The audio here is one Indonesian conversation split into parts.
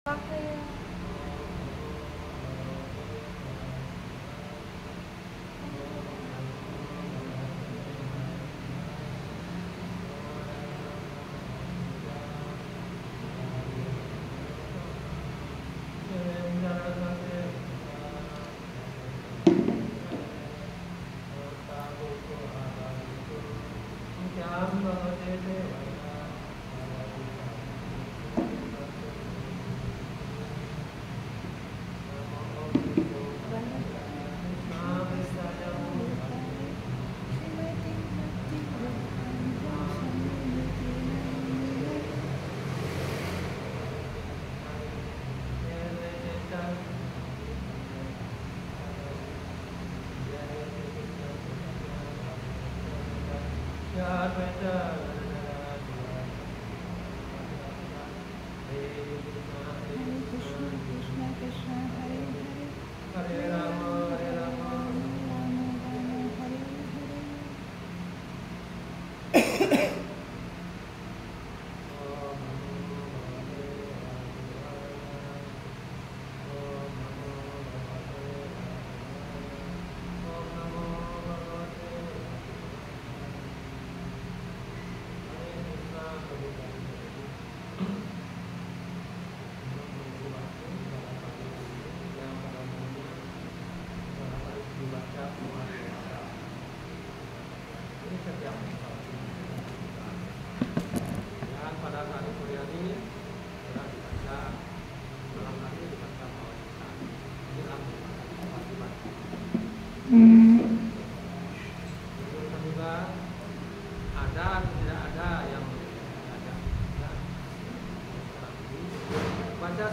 Pakai Hare Krishna, Krishna Krishna, Hare Hare, Hare Rama, Rama Rama, Hare Hare. Baca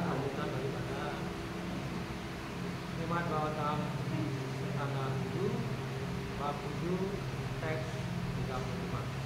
lanjutan daripada Srimad Bhagavatam tanggal 7 bab 7 teks 35.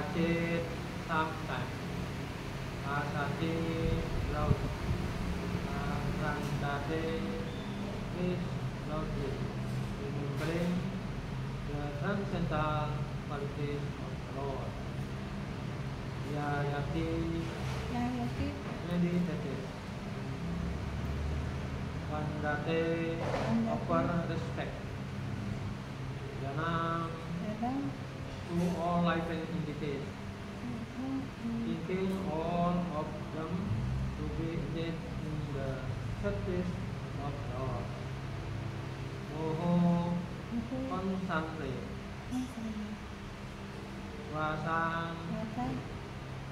Rajit sometimes. Asati laut. Randade is loudly. Remembering the transcendental qualities of the Lord. Yayati Yayati meditative. Vandate offer respect. Janam Yadam to all living entities, thinking all of them to be knit in the service of God. Moho constantly, Wasang Yata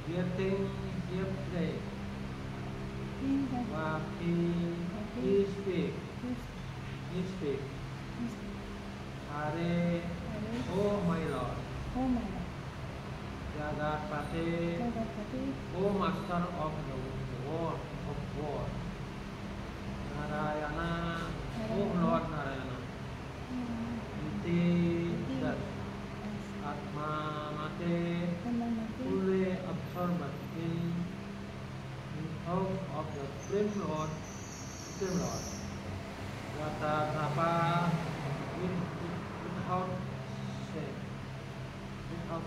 getting yesterday, Indah Waki speak, Hare, oh my Lord, Oh my God Jagatpati, Jagatpati oh Master of the world of war, Narayana, oh Lord Narayana, Iti dat Atma Mate, Tamamati fully absorbed in hope of the Supreme Lord, Yata Tapa, without shame, without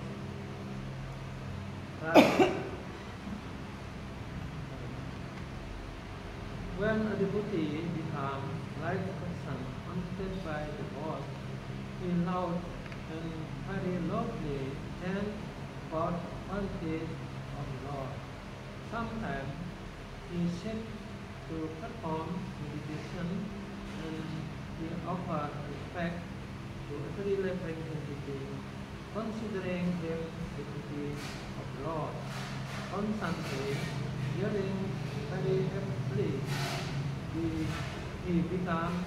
when a devotee becomes like a person haunted by the ghost, he loud and very loudly chant about the qualities of the Lord. Sometimes he sits to perform meditation and he offers respect to every living entity, considering him the deity of the Lord. Constantly hearing very heavily, he becomes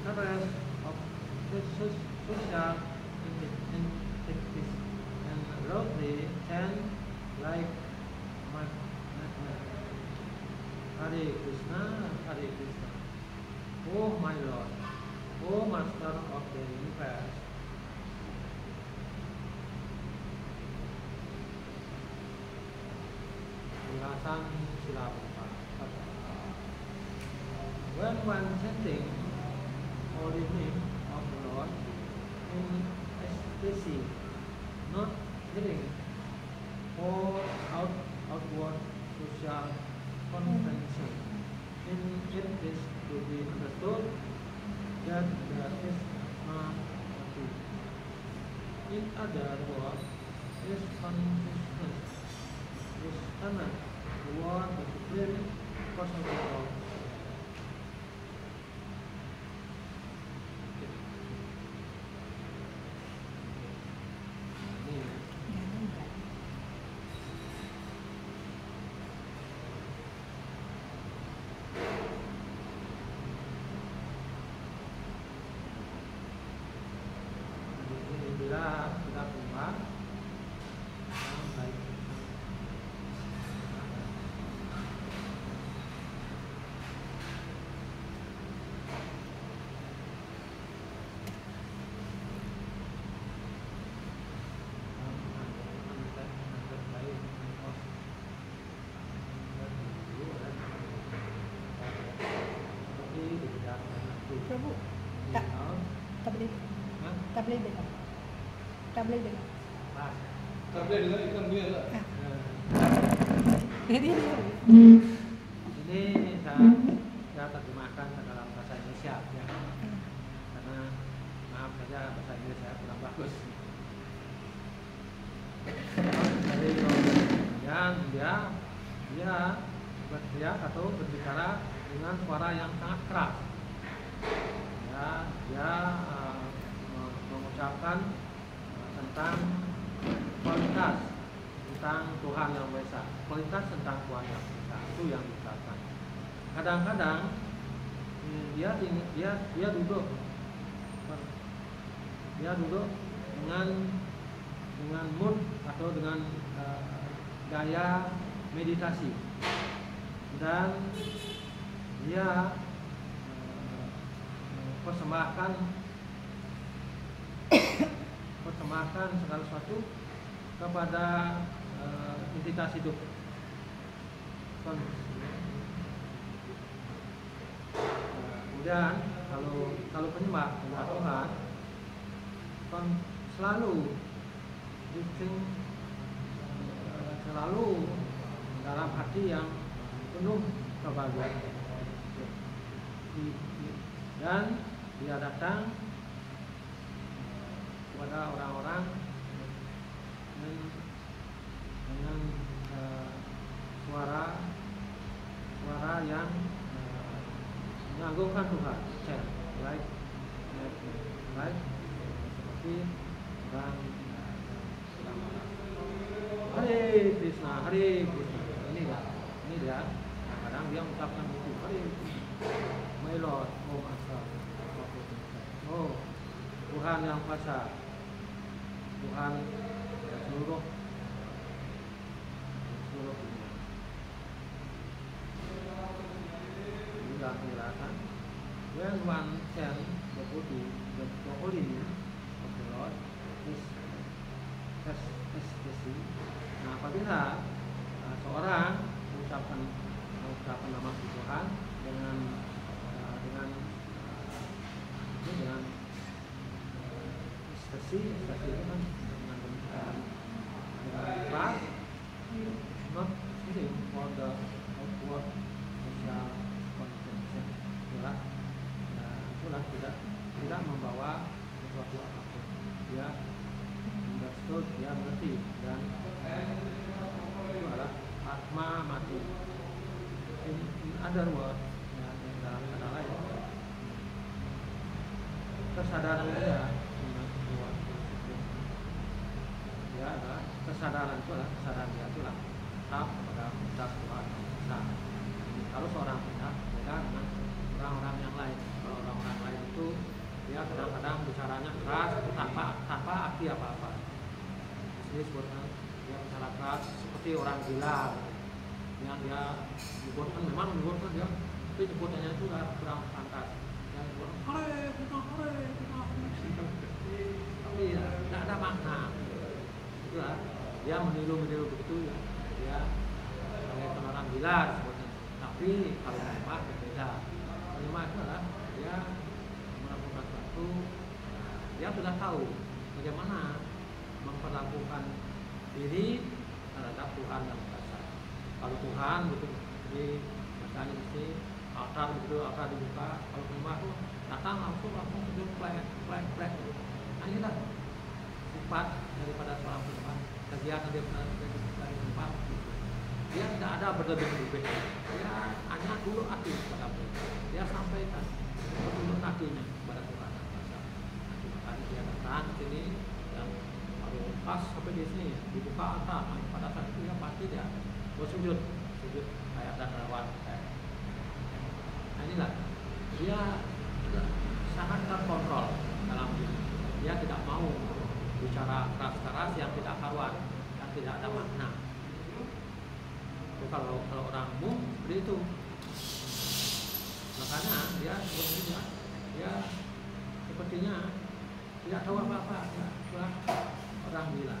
the rest of the social entities and loudly chant like madman. Hare Krishna, Hare Krishna. Oh my Lord, oh Master of the universe. Penjelasan Sila Prabhupada. When one chanting holy name of the Lord in ecstasy, not hearing or outward social convention, in it is to be understood that there is Mahati. In other words, is consciousness is connected toward the Supreme Personal. Bila sudah keluar, baik. Prabhu tak boleh tak boleh dengar Tak boleh dengar ikan dia tak? Jadi Ini saya terjemahkan ke dalam bahasa Indonesia ya. Karena maaf saja bahasa Inggris saya kurang bagus. Jadi kemudian dia berteriak atau berbicara dengan suara yang sangat keras. Dia mengucapkan tentang kualitas tentang Tuhan yang Maha Esa, kualitas tentang Tuhan yang Maha Esa itu yang diucapkan. Kadang-kadang dia duduk dengan mood atau dengan gaya meditasi, dan dia persembahkan mengarahkan segala sesuatu kepada entitas hidup. Kemudian kalau penyembah Tuhan kan selalu dalam hati yang penuh kebahagiaan, dan dia datang kepada orang-orang dengan suara yang mengagungkan Tuhan, like seperti orang Hare Krishna, Hare Krishna. Ini dia. Kadang dia mengucapkan itu Hare Krishna, My Lord, Oh Master, oh Tuhan yang kuasa, Tuhan seluruh dunia. Inilah penjelasan. When one can the holiness of the Lord is ecstasy. Nah, apabila seorang mengucapkan nama Tuhan dengan ekstasi itu kan dengan keras, not using for the outward social consumption. Itulah tidak membawa sesuatu apapun. Dia understood, dia mengerti, dan itu adalah atma mati. In other words, ya, dalam kata lain, kesadaran dia adalah kesadaran dia itulah tetap pada dasar Tuhan. Nah, kalau seorang pindah beda dengan orang-orang yang lain. Kalau orang-orang lain itu dia kadang-kadang bicaranya keras tanpa arti apa-apa. Jadi sebutnya dia bicara keras seperti orang gila, yang dia menyebutkan dia, tapi sebutannya itu kurang pantas. Yang sebutkan hore, tapi tidak ada makna. Itulah dia meniru begitu ya. Dia kayak orang gila sebutnya. Tapi kalau menyembah berbeda. Menyembah itu adalah dia melakukan sesuatu, dia sudah tahu bagaimana memperlakukan diri terhadap Tuhan yang kuasa. Kalau Tuhan betul di misalnya mesti altar dibuka, kalau menyembah itu datang langsung sujud plek. Nah, inilah sifat daripada seorang penyembah, kegiatan dari penyembah. Dia tidak ada berlebih-lebih. Dia hanya dulu hati kepada Tuhan. Dia sampaikan betul hatinya kepada Tuhan yang kuasa. Tadi dia datang ke sini dan kalau pas sampai di sini dibuka altar, pada saat itu dia pasti dia bersujud kayak dan rawat. Nah, inilah dia sangat terkontrol dalam diri. Dia tidak mau bicara keras-keras yang tidak karuan, yang tidak ada makna. Jadi kalau orang umum seperti itu, makanya dia sepertinya dia sepertinya tidak tahu apa-apa. Ya, orang gila.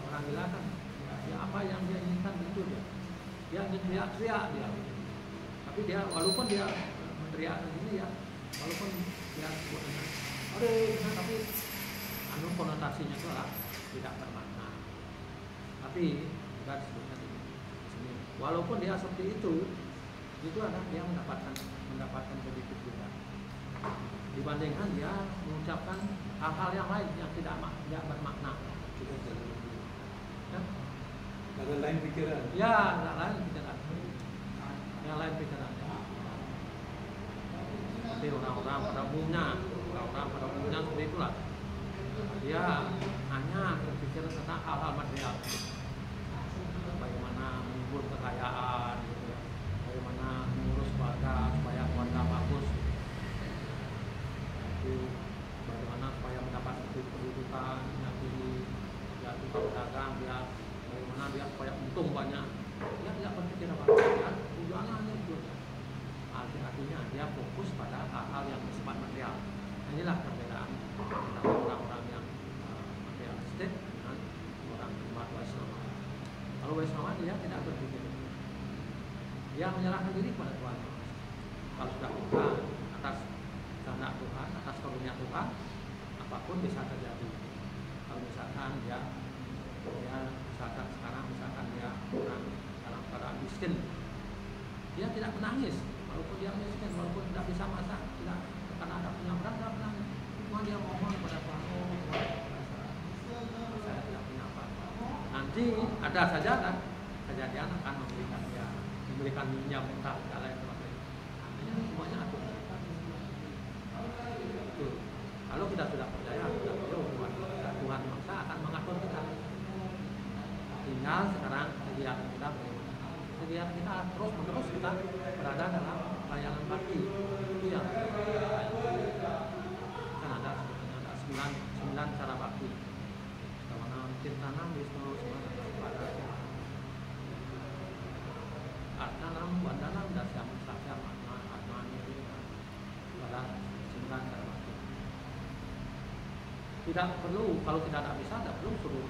Orang gila kan ya apa yang dia inginkan itu dia. Dia ingin teriak-teriak dia. Tapi dia walaupun dia teriak begini ya, walaupun dia sebutnya tapi konotasinya itu adalah tidak bermakna. Tapi juga disebutkan di sini, walaupun dia seperti itu adalah dia mendapatkan sedikit juga. Dibandingkan dia mengucapkan hal-hal yang lain yang tidak bermakna. Ya? Ada lain pikiran. Ya, lain pikiran. Yang lain pikiran. Seperti orang-orang pada umumnya seperti itulah. Dia hanya berpikir tentang hal-hal material. Bagaimana mengumpul kekayaan, gitu. Bagaimana mengurus keluarga supaya keluarga bagus. Bagaimana supaya mendapat kedudukan yang tinggi, dia juga berdagang, dia bagaimana dia supaya untung banyak. Dia tidak berpikir apa-apa, ya. Tujuannya hanya itu. Artinya dia fokus pada hal-hal yang bersifat material. Inilah perbedaan antara orang-orang yang material. dia menyerahkan diri kepada Tuhan. Kalau sudah buka atas kehendak Tuhan, atas karunia Tuhan, apapun bisa terjadi. Kalau misalkan dia misalkan sekarang dia orang dalam keadaan miskin, dia tidak menangis walaupun dia miskin, walaupun tidak bisa masak, tidak karena ada punya berat, tidak menangis. Cuma dia mohon kepada Tuhan, saya tidak punya apa-apa. Nanti ada saja kan kejadian akan memberikan minyak mentah dan lain sebagainya. Ini semuanya aku. Kalau kita sudah percaya kepada Tuhan maka akan mengatur kita. Tinggal sekarang kegiatan kita bagaimana? Kegiatan kita terus menerus kita berada dalam layanan bakti. Itu yang kan ada 9 cara bakti. Karena Kirtanam Wisnu Semana Artanam Wandanam Dasyam Sasyam Atmani pada 9 cara bakti. Tidak perlu, kalau tidak bisa, tidak perlu suruh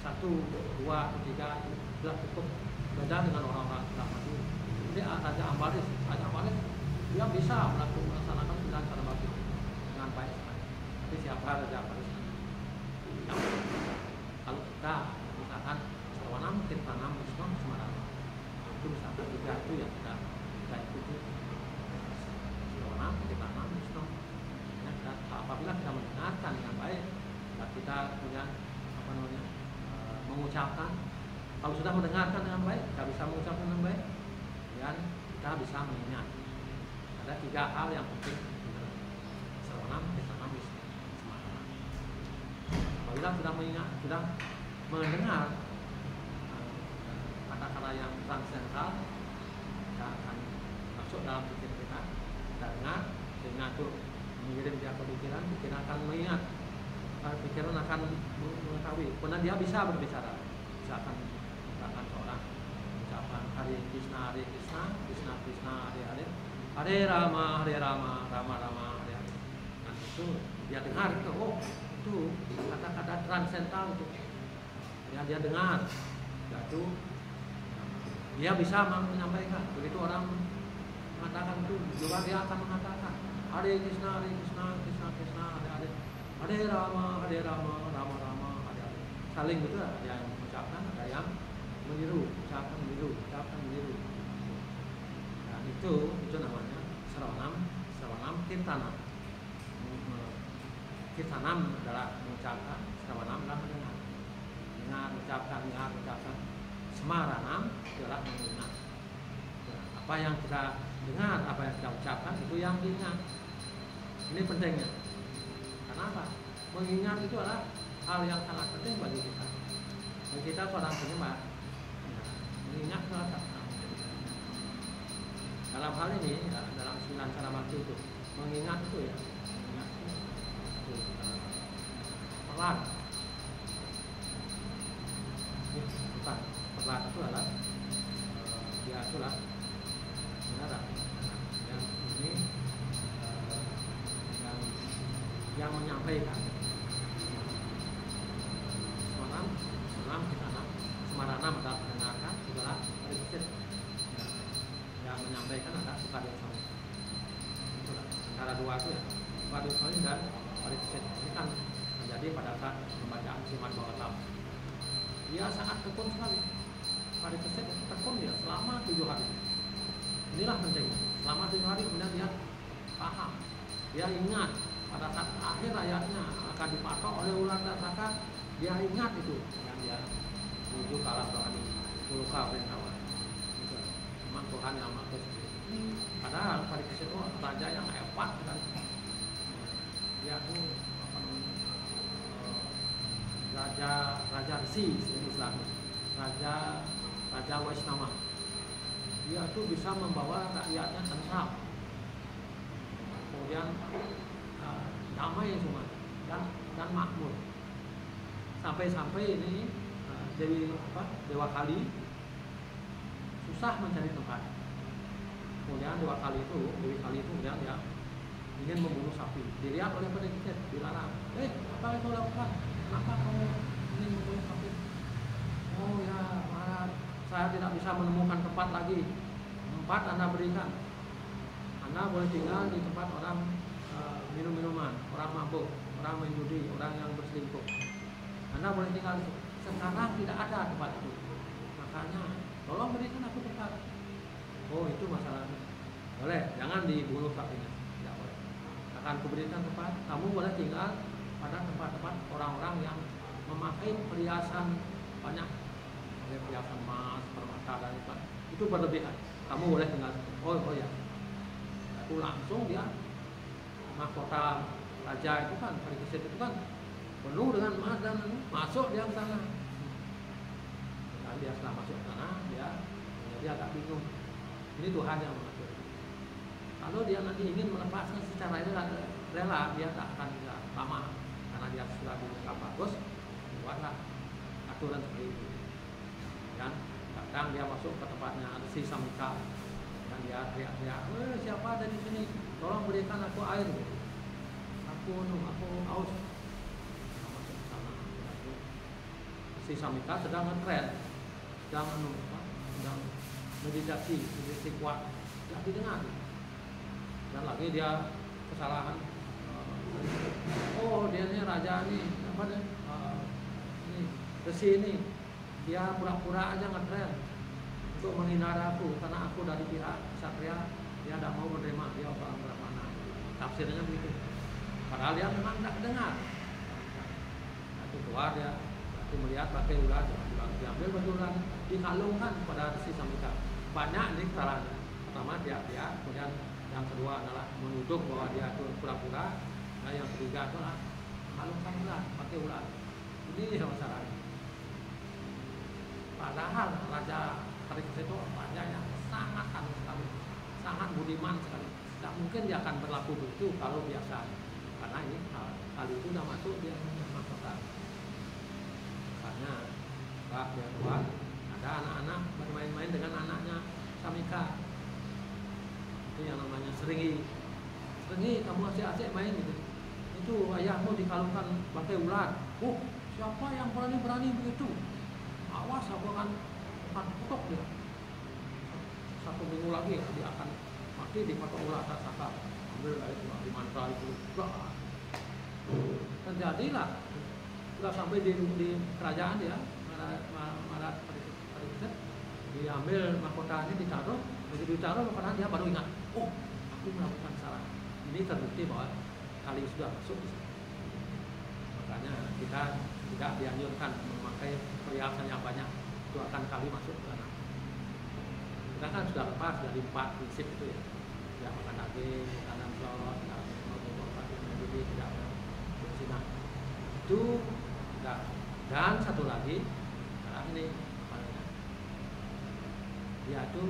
1, 2, 3 sudah cukup. Beda dengan orang-orang sudah maju. Jadi Raja Ambaris dia bisa melaksanakan 9 cara bakti dengan baik. Tapi siapa Raja Ambaris? Kalau kita misalkan Sarwanam, Kirtanam, Wisnu, Semana, itu misalkan 3 itu yang kita ikuti. Sarwanam, Kirtanam, Wisnu. Apabila kita mendengarkan dengan baik, kita punya mengucapkan. Kalau sudah mendengarkan dengan baik, kita bisa mengucapkan dengan baik, dan kita bisa mengingat. Ada 3 hal yang penting. Sarwanam, Kirtanam, Wisnu, Semana. Apabila sudah mengingat, sudah mendengar kata-kata yang transendal, kita akan masuk dalam pikir kita. Kita dengar itu mengirim dia ke pikiran akan mengingat, pikiran akan mengetahui. Kemudian dia bisa berbicara. Misalkan seorang ucapan Hare Krishna, Krishna Krishna, Hare Hare Rama, Rama Rama, Hare Hare. Nah itu dia dengar itu, itu kata-kata transendal itu. Dia dengar, itu dia bisa menyampaikan. Begitu orang mengatakan itu, juga dia akan mengatakan Hare Krishna, Krishna Krishna, Hare Hare, Hare Rama, Rama Rama, Hare Hare. Saling gitu, ada yang mengucapkan, ada yang meniru, ucapan meniru. Dan itu namanya Sarwanam Kirtanam. Kirtanam adalah mengucapkan, Sarwanam adalah mendengar. Mengucapkan. Semaranam adalah mengingat. Apa yang kita dengar, apa yang kita ucapkan itu yang diingat. Ini pentingnya. Kenapa? Mengingat itu adalah hal yang sangat penting bagi kita. Dan kita seorang penyembah, mengingat adalah sangat penting. Dalam hal ini, dalam 9 cara bakti itu, mengingat itu ya, mengingat itu pelan. Bukan, pelan itu adalah dia itulah benar. Yang ini yang menyampaikan Semaranam adalah mendengarkan, adalah berpikir. Yang menyampaikan adalah Sukadewa. Itulah antara 2 itu ya, Sukadewa dan berpikir. Ini kan terjadi pada saat pembacaan Srimad Bhagavatam. Dia sangat tekun sekali. Berpikir tekun dia selama 7 hari. Inilah pentingnya. Selama 7 hari kemudian dia paham, dia ingat. Pada saat akhir ayatnya akan dipatok oleh ular dan neraka, dia ingat itu yang dia menuju ke alam rohani, Puluka Vrindavan. Memang Tuhan yang mengatur sendiri. Padahal pada kisah itu raja yang hebat kan. Dia itu raja Rsi Islam, raja Vaishnava. Dia itu bisa membawa rakyatnya tentram, kemudian damai semua dan makmur. Sampai ini Dewa Kali susah mencari tempat. Kemudian Dewi Kali itu kemudian dia ingin membunuh sapi. Dilihat oleh pendekar, dilarang. Apa yang kau lakukan? Kenapa kamu ingin membunuh sapi? Oh ya, marah. saya tidak bisa menemukan tempat lagi. 4 Anda berikan. Anda boleh tinggal di tempat orang minum-minuman, orang mabuk, orang main judi, orang yang berselingkuh. Anda boleh tinggal di situ. Sekarang tidak ada tempat itu. Makanya tolong berikan aku tempat. Oh, itu masalahnya. Boleh, jangan dibunuh sapinya. Tidak boleh. Akan kuberikan tempat. Kamu boleh tinggal pada tempat-tempat orang-orang yang memakai perhiasan banyak, perhiasan emas, permata dan itu. Itu berlebihan. Kamu boleh tinggal. Oh ya. Itu langsung dia mahkota raja itu kan, Parikesit itu kan penuh dengan emas dan masuk dia ke sana. Dan dia setelah masuk ke sana, dia agak bingung. Ini Tuhan yang mengatur. Kalau dia nanti ingin melepaskan secara rela, dia tak akan bisa lama karena dia sudah dibuka bagus, buatlah aturan seperti itu. Dan kadang dia masuk ke tempatnya si Samika dan dia teriak-teriak, siapa ada di sini? Tolong berikan aku air. Aku haus. Masuk ke sana. Si Samika sedang ngetren, sedang meditasi kuat, tidak didengar. Dan lagi dia kesalahan. Oh, dia ini raja ini, apa deh? Ini Resi ini, dia pura-pura aja ngetren untuk menghindar aku karena aku dari pihak Ksatria, dia tidak mau menerima, dia orang Brahmana. Tafsirnya begitu. Padahal dia memang tidak dengar. Aku keluar dia, aku melihat pakai ular, diambil baju ular, dikalungkan pada si Samika. Banyak nih kesalahannya. Pertama dia, kemudian yang kedua adalah menuduh bahwa dia itu pura-pura. Nah yang ketiga adalah kalungkan ular, pakai ular. Ini masalahnya. Padahal Raja Parikesit itu raja yang sangat halus sekali, sangat budiman sekali. Tidak mungkin dia akan berlaku begitu kalau biasa. Karena ini hal itu sudah masuk dia mahkota. Misalnya, Pak dia keluar, ada anak-anak bermain-main dengan anaknya Samika. Itu yang namanya Seringi. Seringi, kamu asik-asik main gitu. Itu ayahmu dikalungkan pakai ular. Siapa yang berani begitu? Awas, aku akan kutuk dia. 1 minggu lagi dia akan mati dipatok ular saka. Ambil itu di mantra itu. Terjadilah. Sudah sampai di kerajaan dia, Marat Parikesit, diambil mahkotanya ditaruh, begitu ditaruh karena dia baru ingat, aku melakukan salah. Ini terbukti bahwa kali sudah masuk di sana. Makanya kita tidak dianjurkan memakai perhiasan yang banyak, itu akan kali masuk ke sana. Kita kan sudah lepas dari 4 prinsip itu ya, tidak makan daging, tanam slot, tidak mengubah tidak berzina. Itu tidak. Dan satu lagi, ini dia itu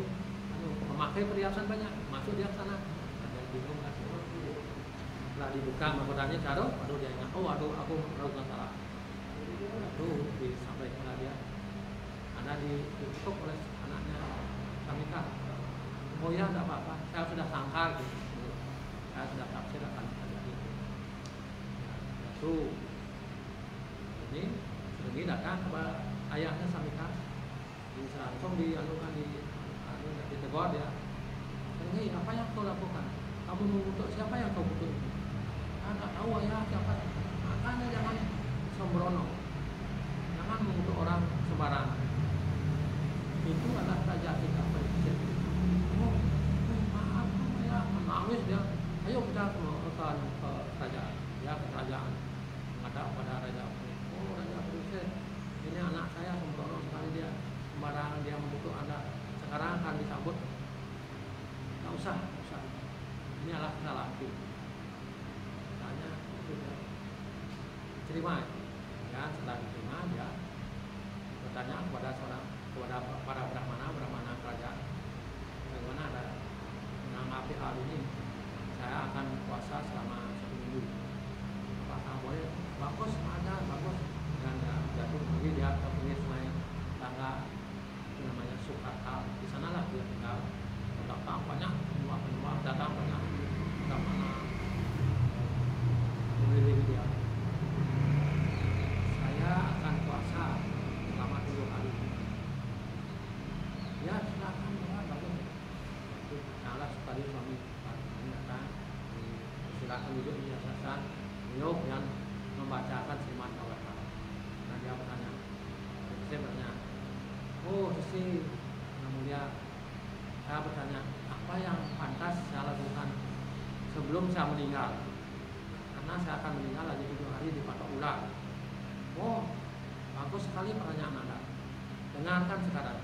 memakai perhiasan banyak, masuk dia ke sana, ada bingung kan? Setelah dibuka mahkotanya taruh, baru dia ingat, aku melakukan salah. Itu disampaikan kepada dia, Anda ditutup oleh anaknya Samika. Oh ya, tidak apa-apa, saya sudah sangka gitu. Saya sudah tafsir akan terjadi. Itu ini Seringi datang kepada ayahnya Samika, langsung dianukan ditegur dia. Seringi, apa yang kau lakukan? Kamu mengutuk siapa yang kau kutuk? Tidak tahu ayah siapa. Makanya jangan sembrono, jangan mengutuk orang sembarangan. Itu adalah raja kita Parikesit. Maaf ayah, menangis dia. Ayo kita ke kerajaan. Ya ke kerajaan menghadap pada raja. Raja Parikesit, ini anak saya sembrono sekali dia, sembarangan dia mengutuk Anda. Sekarang akan disambut. Tidak usah. Ini adalah kesalahan. Misalnya itu dia terima. Ya, setelah diterima dia bertanya kepada para Brahmana kerajaan, bagaimana ada menanggapi hal ini? Saya akan puasa selama 1 minggu. Apakah boleh? Bagus, bagus. Dan jatuh lagi dia ke pinggir sungai tangga, itu namanya Sukata. Di sanalah dia tinggal. Datang banyak penyuap datang banyak Brahmana mengelilingi dia. Saya akan puasa selama 7 hari. sebelum saya meninggal, karena saya akan meninggal lagi 7 hari di patok ular. Oh, bagus sekali pertanyaan Anda. Dengarkan sekarang.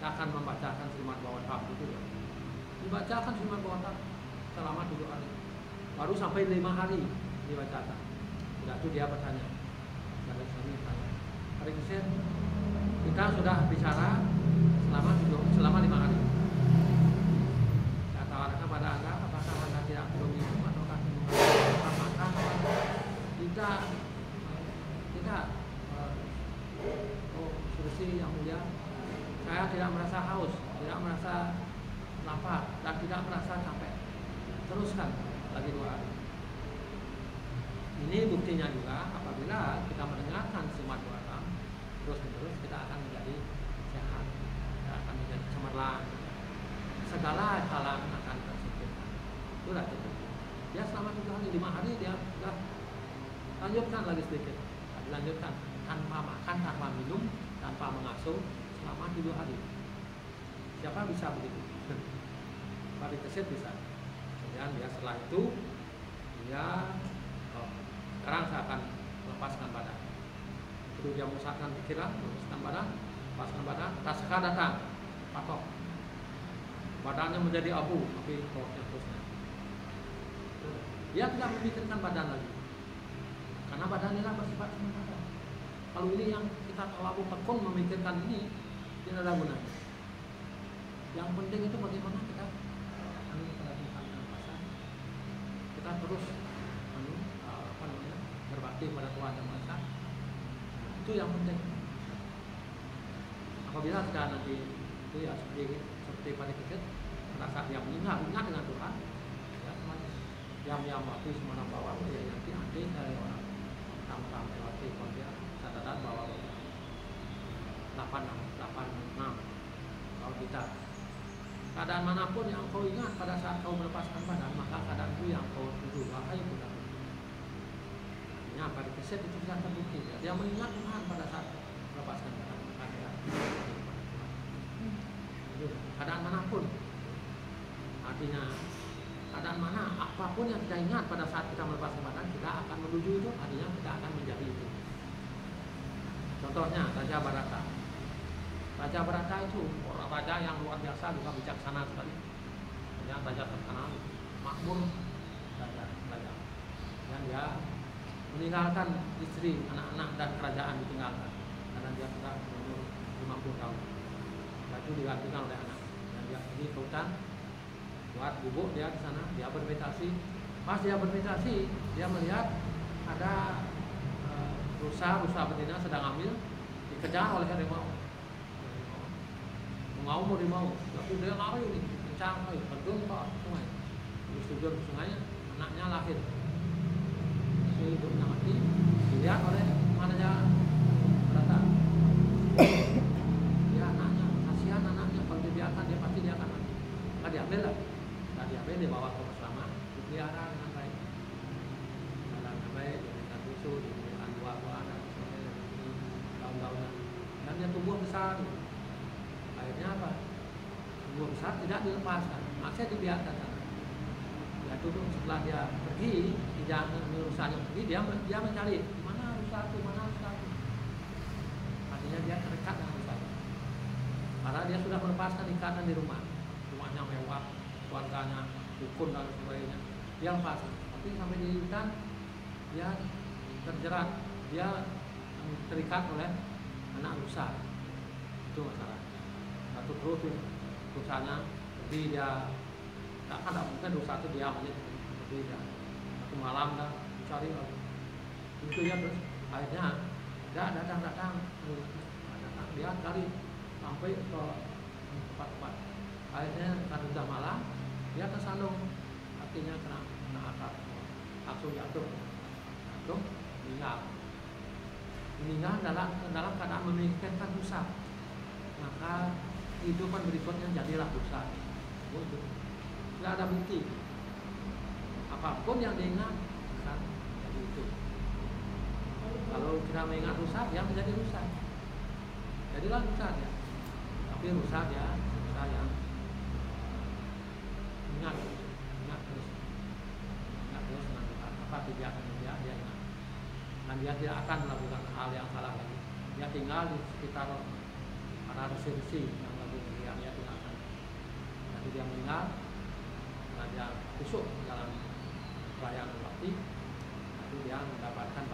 Saya akan membacakan Srimat Bhagavatam itu ya. Dibacakan Srimat Bhagavatam selama 7 hari. Baru sampai 5 hari dibacakan. Sudah itu dia bertanya. Dari sini bertanya. Hari Krishna, kita sudah bicara selama 5 hari. Saya tawarkan pada Anda, apakah Anda tidak perlu minum ataukah makan? Tidak. Oh, Surusi yang mulia, saya tidak merasa haus, tidak merasa lapar, dan tidak merasa capek. Teruskan lagi 2 hari. Ini buktinya juga apabila kita mendengarkan Srimat Bhagavatam terus-menerus, kita akan menjadi sehat, kita akan menjadi cemerlang, segala halangan akan tersingkirkan. Itulah itu. Dia selama 7 hari, 5 hari dia sudah lanjutkan lagi sedikit, dilanjutkan tanpa makan, tanpa minum, tanpa mengasuh selama 7 hari. Siapa bisa begitu? Pada keset bisa. Kemudian dia setelah itu dia sekarang saya akan lepaskan badan. Itu dia musahkan pikiran, lepaskan badan, lepaskan badan. Tasaka datang, patok. Badannya menjadi abu, tapi rohnya terusnya. Dia tidak memikirkan badan lagi, karena badan inilah bersifat sementara. Kalau ini yang kita terlalu tekun memikirkan ini, tidak ada gunanya. Yang penting itu bagaimana kita kita terus berbakti pada Tuhan Yang Maha Esa. Itu yang penting. Apabila kita nanti itu ya seperti pada kita merasa dia ingat dengan Tuhan, ya yang waktu semana bawah dia nanti dari orang tam lewati dia catatan bahwa 86 kalau kita keadaan manapun yang kau ingat pada saat kau melepaskan badan, maka keadaan itu yang kau tuju. Wahai Buddha, pada keset itu sudah terbukti dia mengingat Tuhan pada saat melepaskan badan. Keadaan manapun, artinya keadaan mana apapun yang kita ingat pada saat kita melepaskan badan, kita akan menuju itu, artinya kita akan menjadi itu. Contohnya Raja Bharata. Raja Bharata itu orang raja yang luar biasa, juga bijaksana sekali. Raja terkenal, makmur raja. Dan dia meninggalkan istri, anak-anak dan kerajaan ditinggalkan karena dia sudah umur 50 tahun. Dan itu digantikan oleh anak. Dan dia pergi ke hutan, buat bubuk dia di sana, dia bermeditasi. Pas dia bermeditasi, dia melihat ada rusa betina sedang hamil, dikejar oleh harimau. Mengaum harimau, tapi dia lari nih, kencang, terjun ke sungai. Terus terjun ke sungai, anaknya lahir. Hidupnya mati, dilihat oleh Raja Bharata. Ya anaknya, kasihan anaknya, kalau dibiarkan dia pasti dia akan mati. Maka diambil lah, diambil dibawa ke bersama, dipelihara dengan baik. Dengan baik, diberikan susu, diberikan buah-buahan, daun-daunan, dan dia tumbuh besar. Akhirnya apa? Tumbuh besar tidak dilepaskan, masih dibiarkan. Ya duduk setelah dia pergi, rusanya pergi, dia mencari mana rusa itu. Artinya dia terikat dengan rusa. Karena dia sudah melepaskan ikatan di rumahnya mewah, keluarganya, dukun dan sebagainya. Dia lepas, tapi sampai di hutan dia terjerat, dia terikat oleh anak rusa. Itu masalah. Satu terus rusanya pergi, dia tak mungkin rusa itu diam aja, pergi dia. Satu malam dah cari lagi. Itu ya terus akhirnya dia datang dia cari sampai ke tempat-tempat. Akhirnya karena sudah malam dia tersandung, artinya kena atap, langsung jatuh, meninggal dalam keadaan memikirkan dosa. Maka kehidupan berikutnya jadilah dosa. Tidak ada bukti. Apapun yang diingat kan jadi itu. Kalau kita mengingat rusak, dia menjadi rusak. Jadilah rusak dia. Tapi rusak dia, rusak yang ingat terus. dibiarkan dia ingat, dan dia tidak akan melakukan hal yang salah lagi. Dia tinggal di sekitar para resi-resi yang lagi dia tinggalkan. Nanti dia meninggal, karena dia kusuk dalam perayaan bakti, nanti dia mendapatkan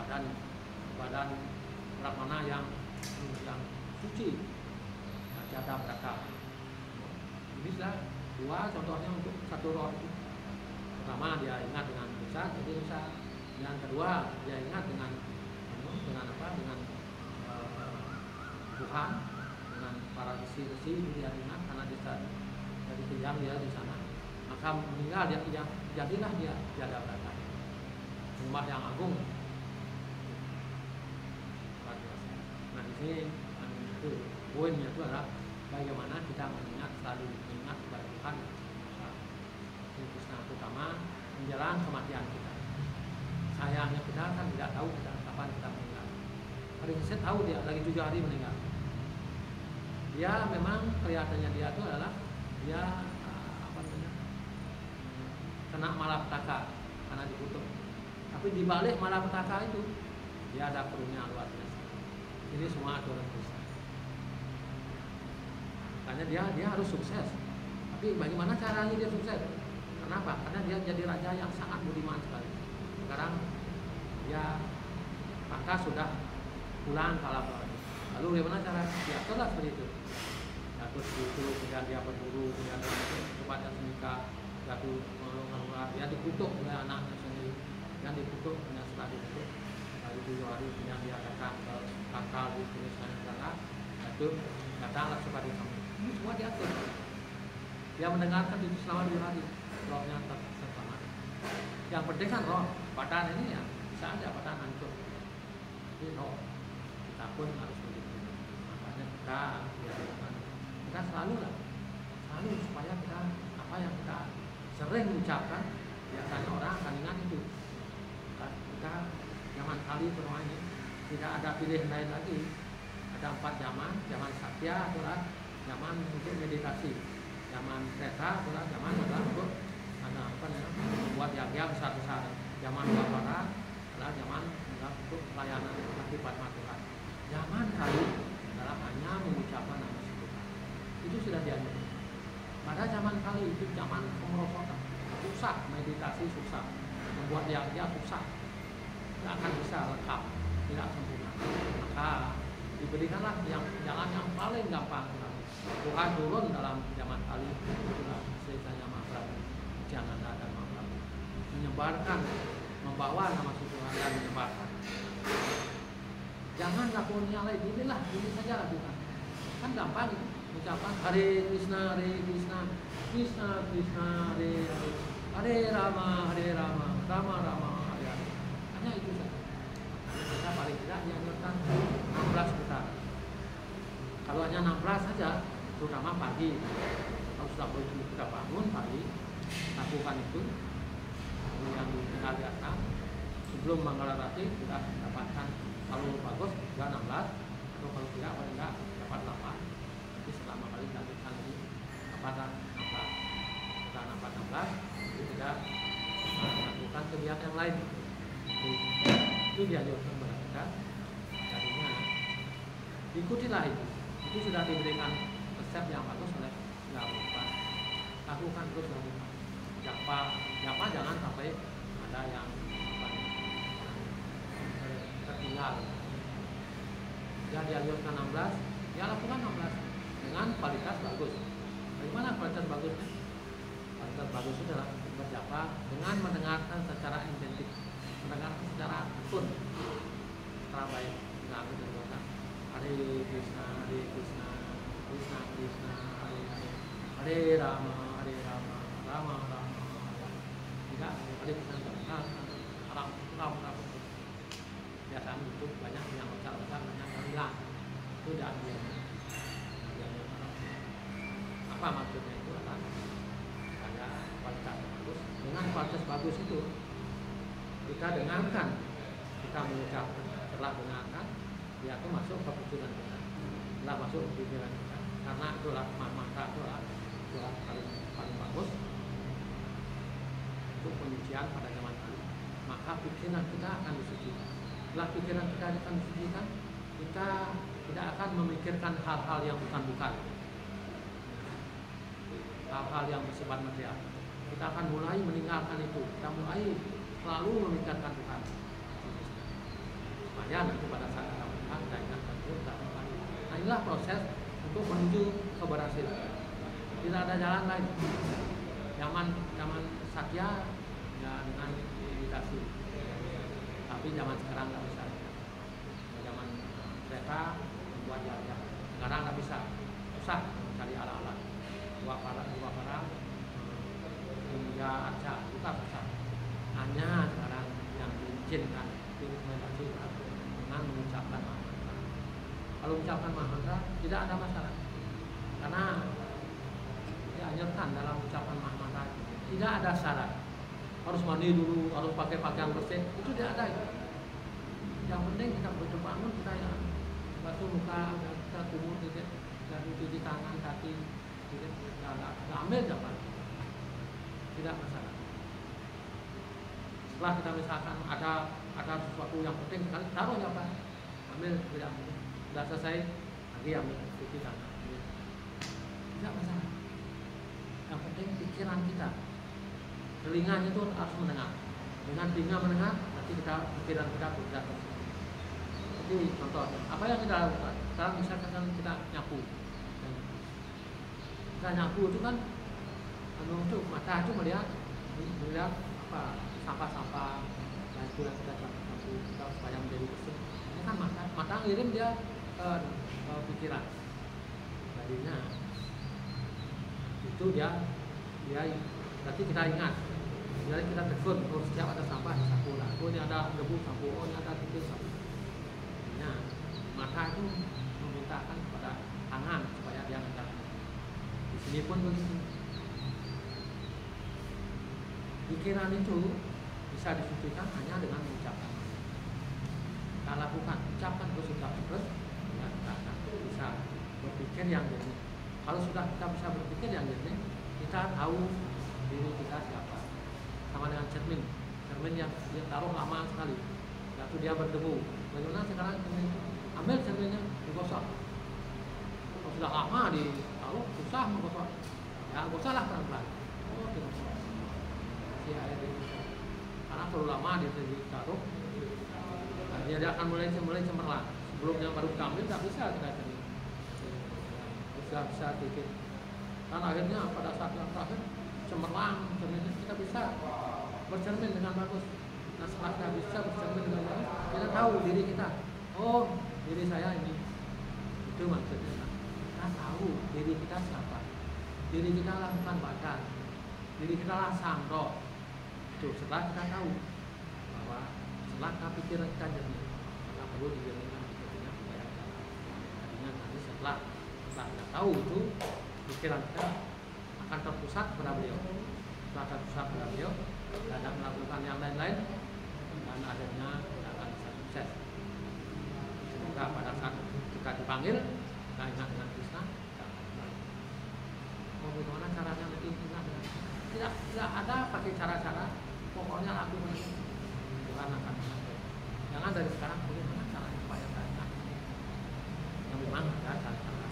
badan Brahmana yang suci, yang tiada berakal. Ini sudah dua contohnya untuk satu roh itu. Pertama dia ingat dengan dosa, jadi dosa. Yang kedua dia ingat dengan apa? Dengan Tuhan, dengan para resi-resi itu dia ingat karena dia dari kejam dia di sana. Maka meninggal dia jadilah dia tiada berakal. Rumah yang agung. Nah di sini itu poinnya itu adalah bagaimana kita selalu mengingat kepada Tuhan. Krishna utama menjelang kematian kita. Sayangnya kita kan tidak tahu kapan kita meninggal. Hari ini saya tahu dia lagi 7 hari meninggal. Dia memang kelihatannya dia itu adalah dia kena malapetaka karena dikutuk. Tapi di balik malapetaka itu dia ada karunia luar biasa. Ini semua aturan Krishna. Makanya dia harus sukses. Tapi bagaimana caranya dia sukses? Kenapa? Karena dia jadi raja yang sangat budiman sekali. Sekarang dia maka sudah pulang ke alam bawah. Lalu bagaimana cara dia telah seperti itu? Jatuh dulu, kemudian dia berburu, kemudian dia cepat dan menikah, jatuh mengeluar, dia dikutuk oleh anaknya sendiri, dan dikutuk, kemudian setelah dikutuk, lalu 7 hari kemudian dia datang ke kakak di tulisan negara, jatuh datanglah seperti kami. Ini semua diatur. Dia mendengarkan itu selama 2 hari, rohnya terselamat. Yang penting kan roh, badan ini ya bisa aja badan hancur. Ini roh, kita pun harus begitu. Makanya kita selalu supaya kita apa yang kita sering ucapkan, biasanya orang akan ingat itu. Kita zaman kali rumah ini tidak ada pilihan lain lagi. Ada 4 zaman Satya adalah zaman untuk meditasi, zaman Treta adalah zaman untuk membuat yagya besar-besar, zaman Dwapara adalah zaman untuk pelayanan khidmat Tuhan. Zaman kali adalah hanya mengucapkan nama Tuhan. Itu sudah diatur. Pada zaman kali itu zaman kemerosotan, susah meditasi, susah membuat yagya, susah, tidak akan bisa lengkap, tidak sempurna. Maka diberikanlah yang jalan yang paling gampang. Tuhan turun dalam zaman kali itulah ceritanya Mahaprabhu, Jananda dan Mahaprabhu menyebarkan, membawa nama Tuhan dan menyebarkan. Jangan lakukan yang lain, inilah ini saja lakukan. Kan gampang itu, ucapan Hare Krishna, Krishna Krishna, Hare Rama, Rama Rama, Hare Hare. Hanya itu saja. Kita paling tidak dianjurkan 16 putaran. Kalau hanya 16 saja, terutama pagi, kalau sudah kita bangun pagi, lakukan itu. Yang tinggal di atas, sebelum Manggalarati sudah dapatkan, kalau bagus juga 16, atau kalau tidak paling tidak dapat 8. Jadi selama kali dilanjutkan lagi dapat 16. Setelah dapat 16, itu tidak melakukan kegiatan yang lain. Itu dianjurkan kepada kita. Jadinya ikutilah itu. Itu sudah diberikan resep yang bagus oleh lakukan terus lakukan. Japa jangan sampai ada yang tertinggal. Dia dianjurkan 16, dia lakukan 16 dengan kualitas bagus. Bagaimana kualitas bagusnya? Kualitas bagus itu adalah berjapa dengan mendengarkan secara intensif, mendengarkan secara akun, secara baik. Lalu dilakukan Hare Krishna, Krishna Krishna, Hare Hare, Hare Rama, Rama Rama. Tidak, Hare Krishna, Rama. Biasanya itu banyak yang besar-besar, banyak yang hilang. Itu tidak biasa. Apa maksudnya itu adalah supaya kualitas bagus. Dengan kualitas bagus itu kita dengarkan, kita mengucapkan, setelah dengarkan dia itu masuk ke pikiran kita. Setelah masuk ke pikiran kita, karena itulah mantra itulah paling bagus untuk penyucian pada zaman kali. maka pikiran kita akan disucikan. Setelah pikiran kita akan disucikan, kita tidak akan memikirkan hal-hal yang bukan-bukan, hal-hal yang bersifat material. Kita akan mulai meninggalkan itu. Kita mulai selalu memikirkan Tuhan. Supaya nanti pada saat kita meninggal, kita ingatkan Tuhan. Nah, inilah proses untuk menuju keberhasilan. Tidak ada jalan lain. Zaman Satya ya dengan meditasi. Tapi zaman sekarang nggak bisa. Zaman mereka membuat jalan. Sekarang nggak bisa. Susah mencari ala-ala. Dua para hingga aja bukan susah. Hanya sekarang yang diizinkan meditasi dengan mengucapkan mantra. Kalau mengucapkan mantra tidak ada masalah. Karena dianjurkan dalam ucapan mantra tidak ada syarat. Harus mandi dulu, harus pakai pakaian bersih, itu tidak ada. Yang penting kita berbangun, kita ya basuh muka, kita kumur, dan cuci tangan, kaki, kita ambil jawaban, tidak masalah. Setelah kita misalkan ada sesuatu yang penting sekali, taruh jawaban, ambil, tidak ambil, sudah selesai, lagi ambil, cuci tangan, tidak masalah. Yang penting pikiran kita, telinganya itu harus mendengar. Dengan telinga mendengar, nanti pikiran kita bergerak. Jadi contoh, apa yang kita lakukan? Sekarang misalkan kita nyapu. Kita nyapu itu kan, untuk mata itu melihat apa sampah-sampah, dan itu yang kita nyapu supaya menjadi bersih. Ini kan mata ngirim dia ke pikiran. Jadinya itu dia berarti kita ingat. Jadi kita tegur, oh setiap ada sampah sapu lah, oh ini ada debu sapu, oh ini ada titik sapu. Nah, mata itu memintakan kepada tangan supaya dia menjaga. Di sini pun begitu. Pikiran itu bisa disucikan hanya dengan mengucapkan. Kita lakukan, ucapkan terus, ya kita akan bisa berpikir yang jernih. Kalau sudah kita bisa berpikir yang jernih, kita tahu diri kita siapa. Sama dengan cermin yang dia taruh lama sekali, lalu dia berdebu. Bagaimana sekarang cermin? Ambil cerminnya, digosok. Kalau sudah lama ditaruh, susah menggosok. Ya gosoklah pelan-pelan. Oh, digosok. Si air digosok. Karena terlalu lama dia ditaruh, dia akan mulai cemerlang. Sebelumnya baru diambil, tidak bisa kita cermin. Bisa dikit. Dan akhirnya pada saat yang terakhir cemerlang, cerminnya kita bisa bercermin dengan bagus. Nah setelah kita bisa bercermin dengan bagus, kita tahu diri kita. Oh, diri saya ini. Itu maksudnya. Kita tahu diri kita siapa. Diri kita lah bukan badan. Diri kita lah sang roh. Itu setelah kita tahu bahwa setelah kita pikiran kita jernih, maka perlu dijernihkan pikirannya supaya jadinya nanti setelah kita tahu itu pikiran kita akan terpusat pada beliau. Setelah terpusat pada beliau, tidak melakukan yang lain-lain, dan akhirnya kita akan bisa sukses. Semoga pada saat kita dipanggil, kita ingat dengan Krishna, kita akan kembali. Oh, bagaimana caranya nanti ingat dengan Krishna? Tidak ada pakai cara-cara, pokoknya lakukan itu. Tuhan akan mengatur. Jangan dari sekarang bagaimana caranya supaya kita ingat. Yang memang ada cara-cara.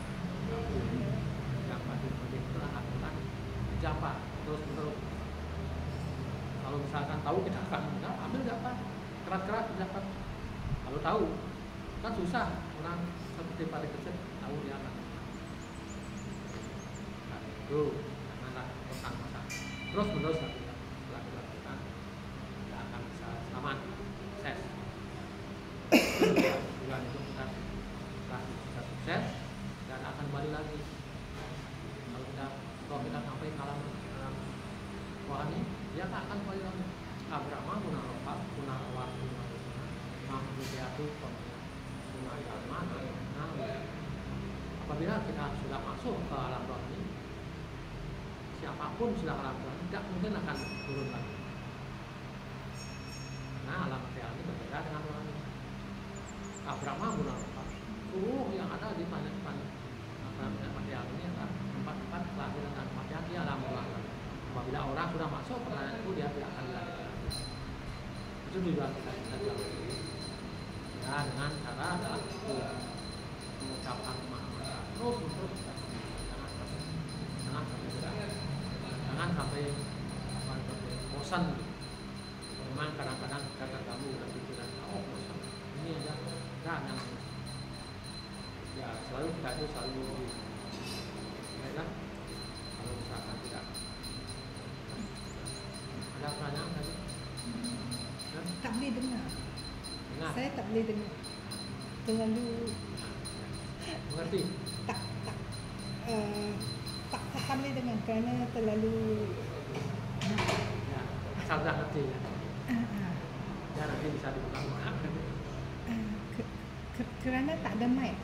Yang wajib itulah aturan japa terus menerus. Kalau misalkan tahu kita akan meninggal, ambil japa keras-keras dapat. Kalau tahu kan susah orang seperti pada kecil tahu dia akan. Nah, itu janganlah pesan-pesan terus menerus setelah dilakukan kita akan bisa selamat sukses. Bulan itu kita setelah bisa sukses dan akan kembali lagi. Kalau kita sampai kalam rohani, dia tak akan kembali lagi. Abrahma guna rohak, guna awal, guna mahmudiyatu, guna dharma, apabila kita sudah masuk ke alam rohani, siapapun sudah alam rohani tidak mungkin akan turun lagi. Nah, alam material ini berbeda dengan rohani. Abrahma guna rohak, seluruh yang ada di planet material ini adalah tempat-tempat kelahiran dan kematian di alam rohani. Apabila orang sudah masuk ke planet itu, dia tidak akan dilahirkan. Itu Itu tujuan kita jalani. Ya, dengan cara adalah mengucapkan maaf terus jangan sampai bosan. Memang kadang-kadang kita terganggu dengan pikiran, oh bosan ini aja, jangan. Ya selalu kita itu selalu baiklah. Kalau misalkan tidak ada pertanyaan tadi, Tak boleh dengar. dengar, Saya tak boleh dengar. Terlalu mengerti. tak boleh dengar kerana terlalu Ya, asal dah ngerti ya. ah, Ya nanti bisa diulang. kerana tak ada mic.